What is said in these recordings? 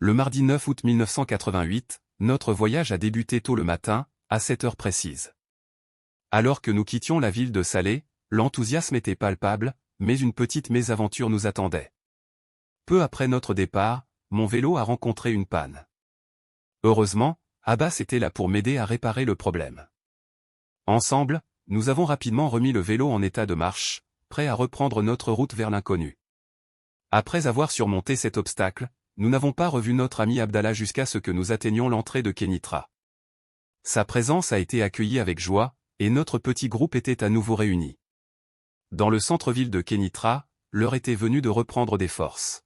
Le mardi 9 août 1988, notre voyage a débuté tôt le matin, à 7 heures précises. Alors que nous quittions la ville de Salé, l'enthousiasme était palpable, mais une petite mésaventure nous attendait. Peu après notre départ, mon vélo a rencontré une panne. Heureusement, Abbas était là pour m'aider à réparer le problème. Ensemble, nous avons rapidement remis le vélo en état de marche, prêt à reprendre notre route vers l'inconnu. Après avoir surmonté cet obstacle, nous n'avons pas revu notre ami Abdallah jusqu'à ce que nous atteignions l'entrée de Kénitra. Sa présence a été accueillie avec joie, et notre petit groupe était à nouveau réuni. Dans le centre-ville de Kénitra, l'heure était venue de reprendre des forces.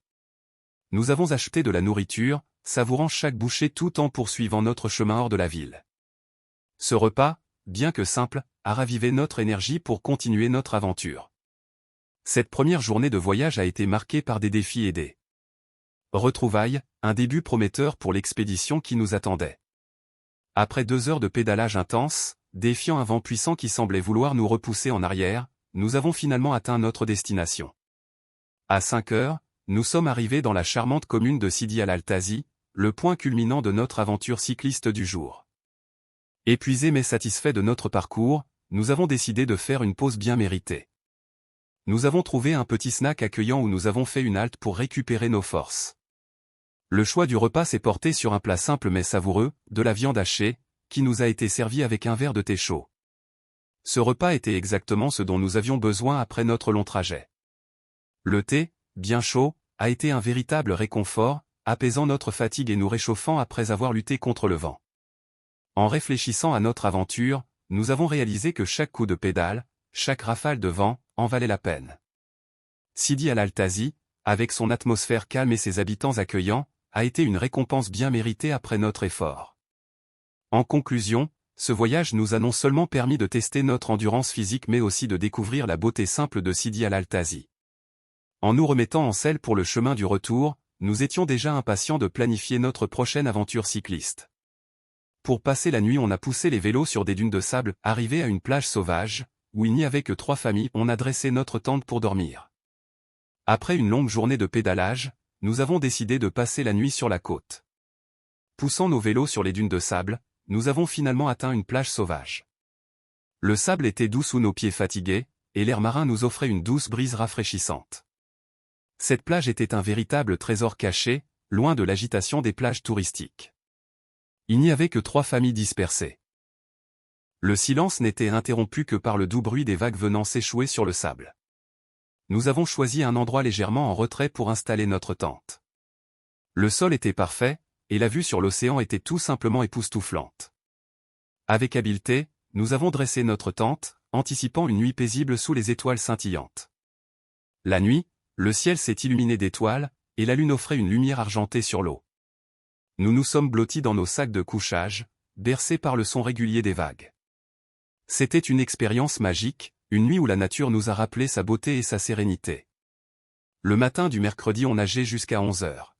Nous avons acheté de la nourriture, savourant chaque bouchée tout en poursuivant notre chemin hors de la ville. Ce repas, bien que simple, a ravivé notre énergie pour continuer notre aventure. Cette première journée de voyage a été marquée par des défis et des retrouvailles, un début prometteur pour l'expédition qui nous attendait. Après 2 heures de pédalage intense, défiant un vent puissant qui semblait vouloir nous repousser en arrière, nous avons finalement atteint notre destination. À 5 heures, nous sommes arrivés dans la charmante commune de Sidi Al-Altazi, le point culminant de notre aventure cycliste du jour. Épuisés mais satisfaits de notre parcours, nous avons décidé de faire une pause bien méritée. Nous avons trouvé un petit snack accueillant où nous avons fait une halte pour récupérer nos forces. Le choix du repas s'est porté sur un plat simple mais savoureux, de la viande hachée, qui nous a été servi avec un verre de thé chaud. Ce repas était exactement ce dont nous avions besoin après notre long trajet. Le thé, bien chaud, a été un véritable réconfort, apaisant notre fatigue et nous réchauffant après avoir lutté contre le vent. En réfléchissant à notre aventure, nous avons réalisé que chaque coup de pédale, chaque rafale de vent, en valait la peine. Sidi Al-Altazi, avec son atmosphère calme et ses habitants accueillants, a été une récompense bien méritée après notre effort. En conclusion, ce voyage nous a non seulement permis de tester notre endurance physique mais aussi de découvrir la beauté simple de Sidi Al-Altazi. En nous remettant en selle pour le chemin du retour, nous étions déjà impatients de planifier notre prochaine aventure cycliste. Pour passer la nuit, on a poussé les vélos sur des dunes de sable, arrivés à une plage sauvage, où il n'y avait que 3 familles, on a dressé notre tente pour dormir. Après une longue journée de pédalage, nous avons décidé de passer la nuit sur la côte. Poussant nos vélos sur les dunes de sable, nous avons finalement atteint une plage sauvage. Le sable était doux sous nos pieds fatigués, et l'air marin nous offrait une douce brise rafraîchissante. Cette plage était un véritable trésor caché, loin de l'agitation des plages touristiques. Il n'y avait que 3 familles dispersées. Le silence n'était interrompu que par le doux bruit des vagues venant s'échouer sur le sable. Nous avons choisi un endroit légèrement en retrait pour installer notre tente. Le sol était parfait, et la vue sur l'océan était tout simplement époustouflante. Avec habileté, nous avons dressé notre tente, anticipant une nuit paisible sous les étoiles scintillantes. La nuit, le ciel s'est illuminé d'étoiles, et la lune offrait une lumière argentée sur l'eau. Nous nous sommes blottis dans nos sacs de couchage, bercés par le son régulier des vagues. C'était une expérience magique, une nuit où la nature nous a rappelé sa beauté et sa sérénité. Le matin du mercredi, on nageait jusqu'à 11 heures.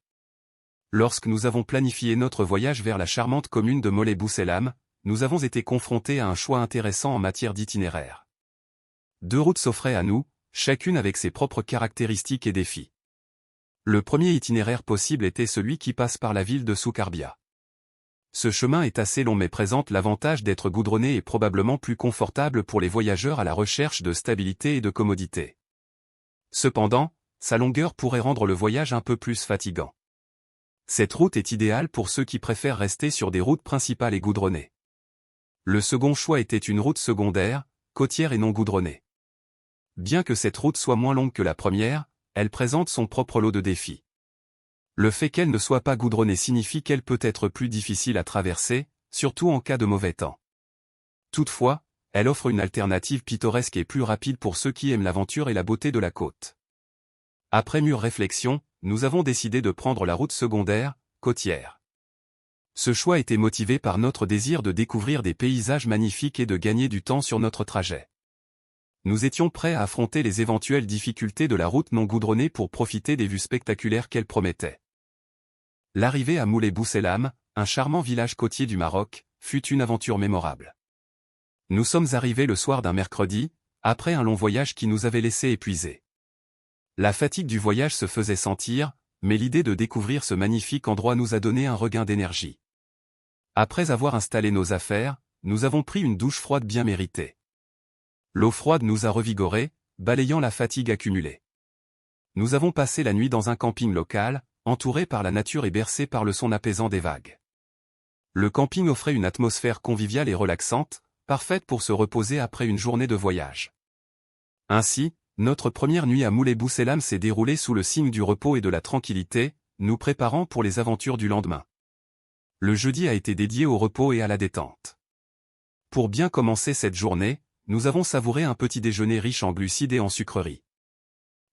Lorsque nous avons planifié notre voyage vers la charmante commune de Molé Bousselam, nous avons été confrontés à un choix intéressant en matière d'itinéraire. 2 routes s'offraient à nous, chacune avec ses propres caractéristiques et défis. Le premier itinéraire possible était celui qui passe par la ville de Soukarbia. Ce chemin est assez long mais présente l'avantage d'être goudronné et probablement plus confortable pour les voyageurs à la recherche de stabilité et de commodité. Cependant, sa longueur pourrait rendre le voyage un peu plus fatigant. Cette route est idéale pour ceux qui préfèrent rester sur des routes principales et goudronnées. Le second choix était une route secondaire, côtière et non goudronnée. Bien que cette route soit moins longue que la première, elle présente son propre lot de défis. Le fait qu'elle ne soit pas goudronnée signifie qu'elle peut être plus difficile à traverser, surtout en cas de mauvais temps. Toutefois, elle offre une alternative pittoresque et plus rapide pour ceux qui aiment l'aventure et la beauté de la côte. Après mûre réflexion, nous avons décidé de prendre la route secondaire, côtière. Ce choix était motivé par notre désir de découvrir des paysages magnifiques et de gagner du temps sur notre trajet. Nous étions prêts à affronter les éventuelles difficultés de la route non goudronnée pour profiter des vues spectaculaires qu'elle promettait. L'arrivée à Moulay Bousselam, un charmant village côtier du Maroc, fut une aventure mémorable. Nous sommes arrivés le soir d'un mercredi, après un long voyage qui nous avait laissés épuisés. La fatigue du voyage se faisait sentir, mais l'idée de découvrir ce magnifique endroit nous a donné un regain d'énergie. Après avoir installé nos affaires, nous avons pris une douche froide bien méritée. L'eau froide nous a revigorés, balayant la fatigue accumulée. Nous avons passé la nuit dans un camping local, entouré par la nature et bercé par le son apaisant des vagues. Le camping offrait une atmosphère conviviale et relaxante, parfaite pour se reposer après une journée de voyage. Ainsi, notre première nuit à Moulay-Bousselam s'est déroulée sous le signe du repos et de la tranquillité, nous préparant pour les aventures du lendemain. Le jeudi a été dédié au repos et à la détente. Pour bien commencer cette journée, nous avons savouré un petit déjeuner riche en glucides et en sucreries.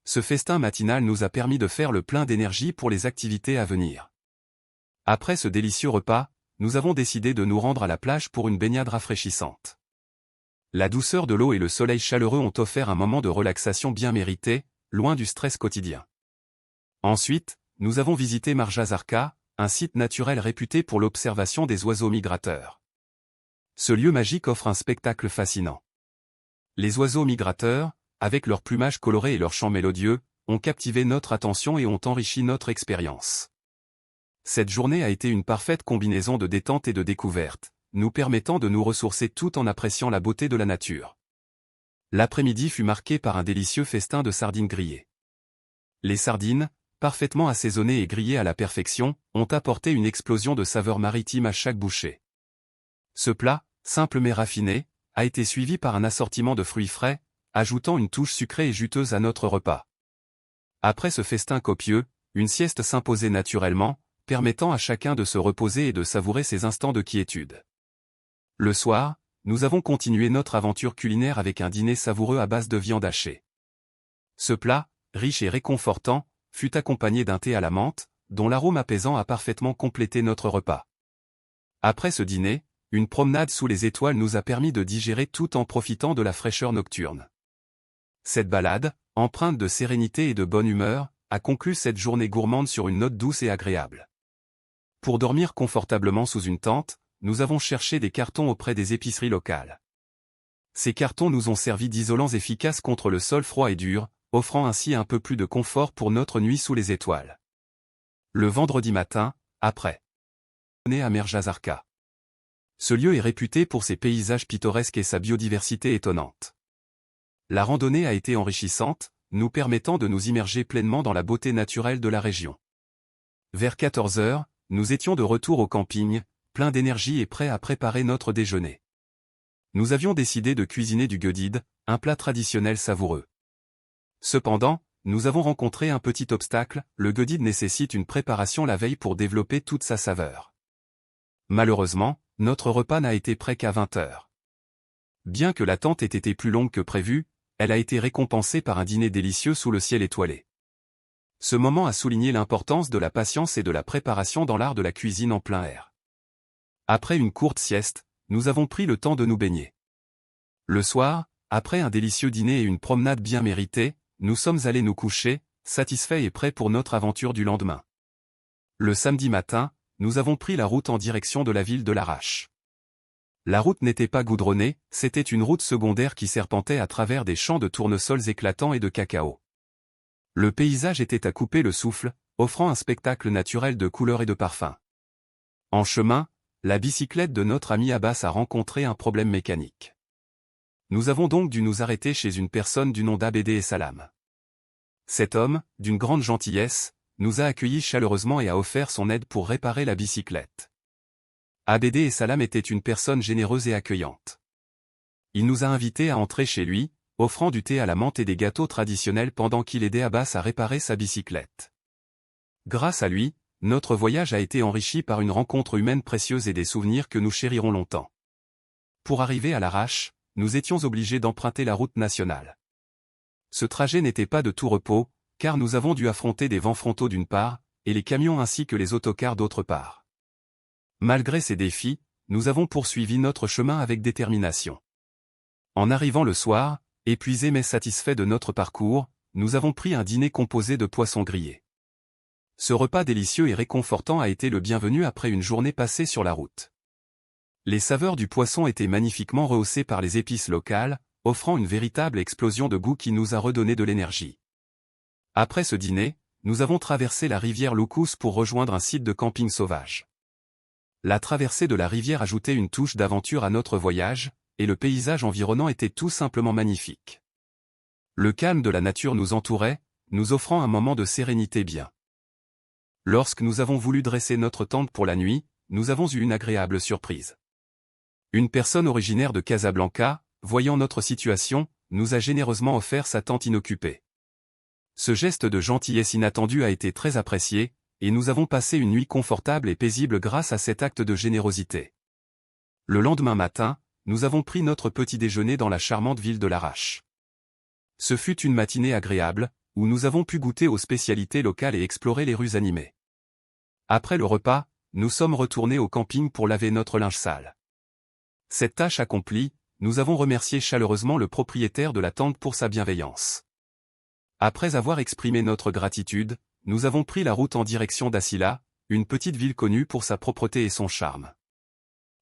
Ce festin matinal nous a permis de faire le plein d'énergie pour les activités à venir. Après ce délicieux repas, nous avons décidé de nous rendre à la plage pour une baignade rafraîchissante. La douceur de l'eau et le soleil chaleureux ont offert un moment de relaxation bien mérité, loin du stress quotidien. Ensuite, nous avons visité Marjazarka, un site naturel réputé pour l'observation des oiseaux migrateurs. Ce lieu magique offre un spectacle fascinant. Les oiseaux migrateurs, avec leur plumage coloré et leur chant mélodieux, ont captivé notre attention et ont enrichi notre expérience. Cette journée a été une parfaite combinaison de détente et de découverte, nous permettant de nous ressourcer tout en appréciant la beauté de la nature. L'après-midi fut marqué par un délicieux festin de sardines grillées. Les sardines, parfaitement assaisonnées et grillées à la perfection, ont apporté une explosion de saveurs maritimes à chaque bouchée. Ce plat, simple mais raffiné, a été suivi par un assortiment de fruits frais, ajoutant une touche sucrée et juteuse à notre repas. Après ce festin copieux, une sieste s'imposait naturellement, permettant à chacun de se reposer et de savourer ses instants de quiétude. Le soir, nous avons continué notre aventure culinaire avec un dîner savoureux à base de viande hachée. Ce plat, riche et réconfortant, fut accompagné d'un thé à la menthe, dont l'arôme apaisant a parfaitement complété notre repas. Après ce dîner, une promenade sous les étoiles nous a permis de digérer tout en profitant de la fraîcheur nocturne. Cette balade, empreinte de sérénité et de bonne humeur, a conclu cette journée gourmande sur une note douce et agréable. Pour dormir confortablement sous une tente, nous avons cherché des cartons auprès des épiceries locales. Ces cartons nous ont servi d'isolants efficaces contre le sol froid et dur, offrant ainsi un peu plus de confort pour notre nuit sous les étoiles. Le vendredi matin, après à Marjazarka. Ce lieu est réputé pour ses paysages pittoresques et sa biodiversité étonnante. La randonnée a été enrichissante, nous permettant de nous immerger pleinement dans la beauté naturelle de la région. Vers 14 heures, nous étions de retour au camping, pleins d'énergie et prêts à préparer notre déjeuner. Nous avions décidé de cuisiner du guedid, un plat traditionnel savoureux. Cependant, nous avons rencontré un petit obstacle, le guedid nécessite une préparation la veille pour développer toute sa saveur. Malheureusement, notre repas n'a été prêt qu'à 20 heures. Bien que l'attente ait été plus longue que prévu, elle a été récompensée par un dîner délicieux sous le ciel étoilé. Ce moment a souligné l'importance de la patience et de la préparation dans l'art de la cuisine en plein air. Après une courte sieste, nous avons pris le temps de nous baigner. Le soir, après un délicieux dîner et une promenade bien méritée, nous sommes allés nous coucher, satisfaits et prêts pour notre aventure du lendemain. Le samedi matin, nous avons pris la route en direction de la ville de Larache. La route n'était pas goudronnée, c'était une route secondaire qui serpentait à travers des champs de tournesols éclatants et de cacao. Le paysage était à couper le souffle, offrant un spectacle naturel de couleurs et de parfums. En chemin, la bicyclette de notre ami Abbas a rencontré un problème mécanique. Nous avons donc dû nous arrêter chez une personne du nom d'Abédé Salam. Cet homme, d'une grande gentillesse, nous a accueillis chaleureusement et a offert son aide pour réparer la bicyclette. Abédé Salam était une personne généreuse et accueillante. Il nous a invités à entrer chez lui, offrant du thé à la menthe et des gâteaux traditionnels pendant qu'il aidait Abbas à réparer sa bicyclette. Grâce à lui, notre voyage a été enrichi par une rencontre humaine précieuse et des souvenirs que nous chérirons longtemps. Pour arriver à Larache, nous étions obligés d'emprunter la route nationale. Ce trajet n'était pas de tout repos, car nous avons dû affronter des vents frontaux d'une part, et les camions ainsi que les autocars d'autre part. Malgré ces défis, nous avons poursuivi notre chemin avec détermination. En arrivant le soir, épuisés mais satisfaits de notre parcours, nous avons pris un dîner composé de poissons grillés. Ce repas délicieux et réconfortant a été le bienvenu après une journée passée sur la route. Les saveurs du poisson étaient magnifiquement rehaussées par les épices locales, offrant une véritable explosion de goût qui nous a redonné de l'énergie. Après ce dîner, nous avons traversé la rivière Loukous pour rejoindre un site de camping sauvage. La traversée de la rivière ajoutait une touche d'aventure à notre voyage, et le paysage environnant était tout simplement magnifique. Le calme de la nature nous entourait, nous offrant un moment de sérénité bien. Lorsque nous avons voulu dresser notre tente pour la nuit, nous avons eu une agréable surprise. Une personne originaire de Casablanca, voyant notre situation, nous a généreusement offert sa tente inoccupée. Ce geste de gentillesse inattendue a été très apprécié, et nous avons passé une nuit confortable et paisible grâce à cet acte de générosité. Le lendemain matin, nous avons pris notre petit déjeuner dans la charmante ville de Larache. Ce fut une matinée agréable, où nous avons pu goûter aux spécialités locales et explorer les rues animées. Après le repas, nous sommes retournés au camping pour laver notre linge sale. Cette tâche accomplie, nous avons remercié chaleureusement le propriétaire de la tente pour sa bienveillance. Après avoir exprimé notre gratitude, nous avons pris la route en direction d'Asila, une petite ville connue pour sa propreté et son charme.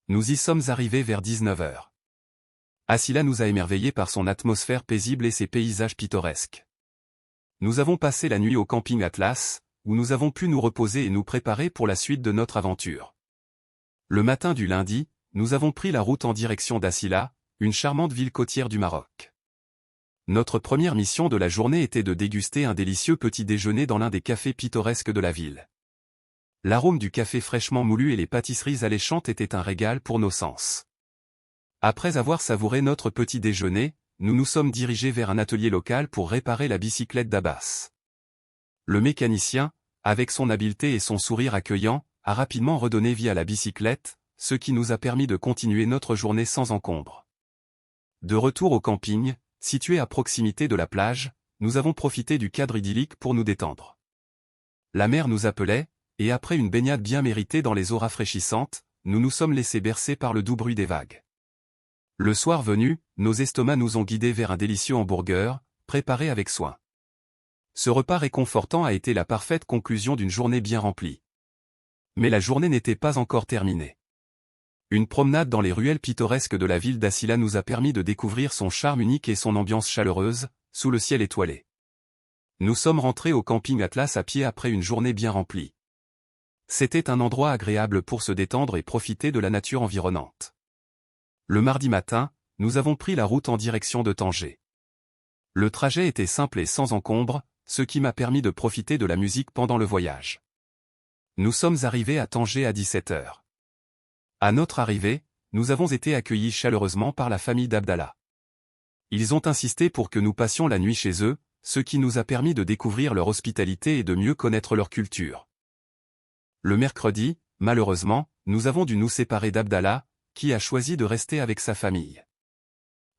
Nous y sommes arrivés vers 19 h. Asila nous a émerveillés par son atmosphère paisible et ses paysages pittoresques. Nous avons passé la nuit au camping Atlas, où nous avons pu nous reposer et nous préparer pour la suite de notre aventure. Le matin du lundi, nous avons pris la route en direction d'Asila, une charmante ville côtière du Maroc. Notre première mission de la journée était de déguster un délicieux petit déjeuner dans l'un des cafés pittoresques de la ville. L'arôme du café fraîchement moulu et les pâtisseries alléchantes étaient un régal pour nos sens. Après avoir savouré notre petit déjeuner, nous nous sommes dirigés vers un atelier local pour réparer la bicyclette d'Abbas. Le mécanicien, avec son habileté et son sourire accueillant, a rapidement redonné vie à la bicyclette, ce qui nous a permis de continuer notre journée sans encombre. De retour au camping, situé à proximité de la plage, nous avons profité du cadre idyllique pour nous détendre. La mer nous appelait, et après une baignade bien méritée dans les eaux rafraîchissantes, nous nous sommes laissés bercer par le doux bruit des vagues. Le soir venu, nos estomacs nous ont guidés vers un délicieux hamburger, préparé avec soin. Ce repas réconfortant a été la parfaite conclusion d'une journée bien remplie. Mais la journée n'était pas encore terminée. Une promenade dans les ruelles pittoresques de la ville d'Asila nous a permis de découvrir son charme unique et son ambiance chaleureuse, sous le ciel étoilé. Nous sommes rentrés au camping Atlas à pied après une journée bien remplie. C'était un endroit agréable pour se détendre et profiter de la nature environnante. Le mardi matin, nous avons pris la route en direction de Tanger. Le trajet était simple et sans encombre, ce qui m'a permis de profiter de la musique pendant le voyage. Nous sommes arrivés à Tanger à 17 h. À notre arrivée, nous avons été accueillis chaleureusement par la famille d'Abdallah. Ils ont insisté pour que nous passions la nuit chez eux, ce qui nous a permis de découvrir leur hospitalité et de mieux connaître leur culture. Le mercredi, malheureusement, nous avons dû nous séparer d'Abdallah, qui a choisi de rester avec sa famille.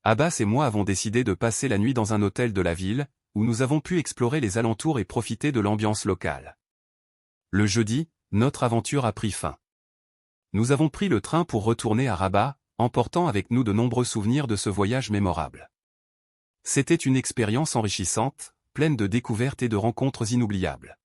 Abbas et moi avons décidé de passer la nuit dans un hôtel de la ville, où nous avons pu explorer les alentours et profiter de l'ambiance locale. Le jeudi, notre aventure a pris fin. Nous avons pris le train pour retourner à Rabat, emportant avec nous de nombreux souvenirs de ce voyage mémorable. C'était une expérience enrichissante, pleine de découvertes et de rencontres inoubliables.